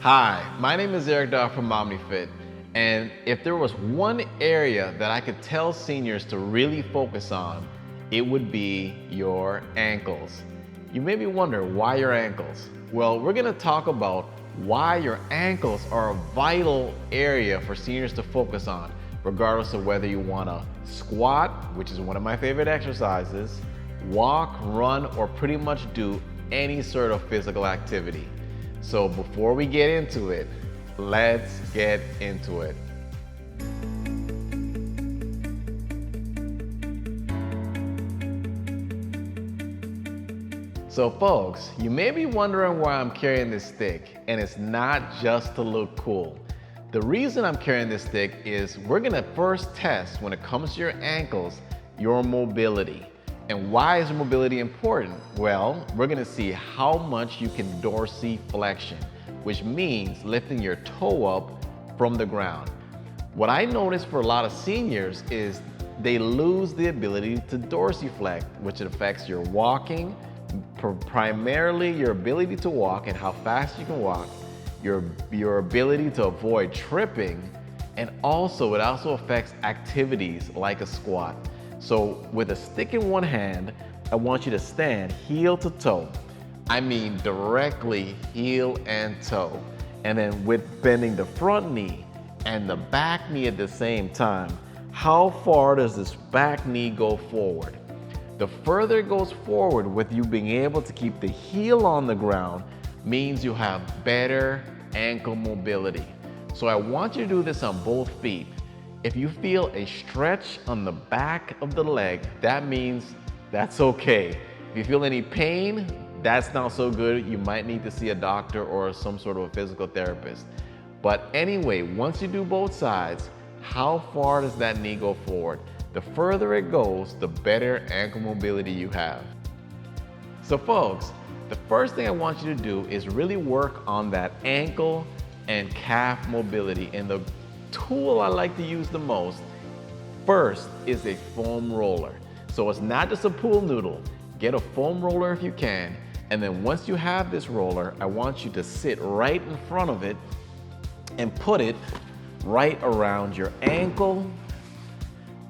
Hi, my name is Eric Daw from OmniFit, and if there was one area that I could tell seniors to really focus on, it would be your ankles. You may be wondering, why your ankles? Well, we're gonna talk about why your ankles are a vital area for seniors to focus on, regardless of whether you wanna squat, which is one of my favorite exercises, walk, run, or pretty much do any sort of physical activity. So before we get into it, let's get into it. So folks, you may be wondering why I'm carrying this stick, and it's not just to look cool. The reason I'm carrying this stick is we're gonna first test, when it comes to your ankles, your mobility. And why is mobility important? Well, we're gonna see how much you can dorsiflexion, which means lifting your toe up from the ground. What I notice for a lot of seniors is they lose the ability to dorsiflex, which affects your walking, primarily your ability to walk and how fast you can walk, your ability to avoid tripping, and also it also affects activities like a squat. So with a stick in one hand, I want you to stand heel to toe. I mean directly heel and toe. And then with bending the front knee and the back knee at the same time, how far does this back knee go forward? The further it goes forward with you being able to keep the heel on the ground means you have better ankle mobility. So I want you to do this on both feet. If you feel a stretch on the back of the leg, that means that's okay. If you feel any pain, that's not so good. You might need to see a doctor or some sort of a physical therapist. But anyway, once you do both sides, how far does that knee go forward? The further it goes, the better ankle mobility you have. So folks, the first thing I want you to do is really work on that ankle and calf mobility. And the tool I like to use the most first is a foam roller. So it's not just a pool noodle. Get a foam roller if you can. And then once you have this roller, I want you to sit right in front of it and put it right around your ankle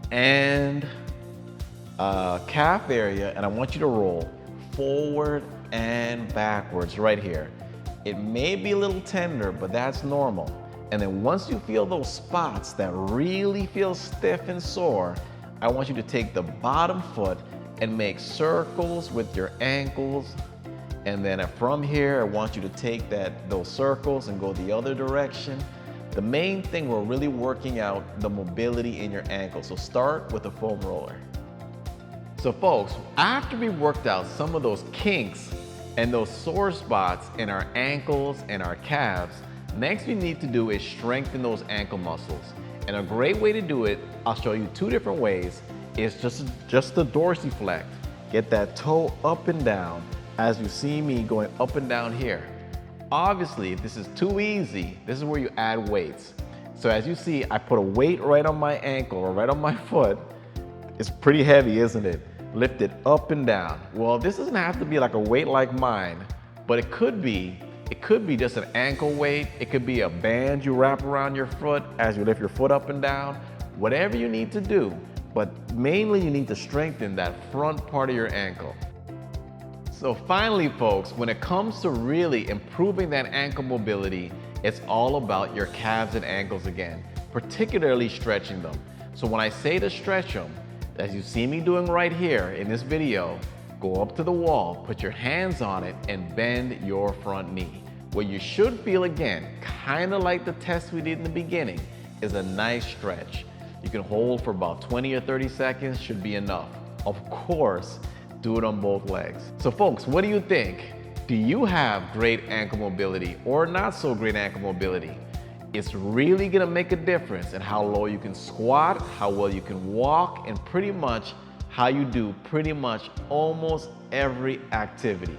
and calf area. And I want you to roll forward and backwards right here. It may be a little tender, but that's normal. And then once you feel those spots that really feel stiff and sore, I want you to take the bottom foot and make circles with your ankles. And then from here, I want you to take those circles and go the other direction. The main thing, we're really working out the mobility in your ankle. So start with the foam roller. So folks, after we worked out some of those kinks and those sore spots in our ankles and our calves, next we need to do is strengthen those ankle muscles. And a great way to do it, I'll show you two different ways, is just to dorsiflex. Get that toe up and down as you see me going up and down here. Obviously, if this is too easy, this is where you add weights. So as you see, I put a weight right on my ankle or right on my foot. It's pretty heavy, isn't it? Lift it up and down. Well, this doesn't have to be like a weight like mine, but it could be just an ankle weight. It could be a band you wrap around your foot as you lift your foot up and down. Whatever you need to do, but mainly you need to strengthen that front part of your ankle. So finally, folks, when it comes to really improving that ankle mobility, it's all about your calves and ankles again, particularly stretching them. So when I say to stretch them, as you see me doing right here in this video, go up to the wall, put your hands on it, and bend your front knee. What you should feel, again, kind of like the test we did in the beginning, is a nice stretch. You can hold for about 20 or 30 seconds, should be enough. Of course, do it on both legs. So folks, what do you think? Do you have great ankle mobility or not so great ankle mobility? It's really gonna make a difference in how low you can squat, how well you can walk, and pretty much how you do pretty much almost every activity.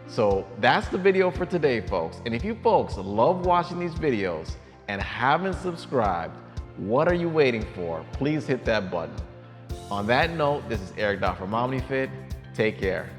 So that's the video for today, folks. And if you folks love watching these videos and haven't subscribed, what are you waiting for? Please hit that button. On that note, this is Eric Daw from OmniFit. Take care.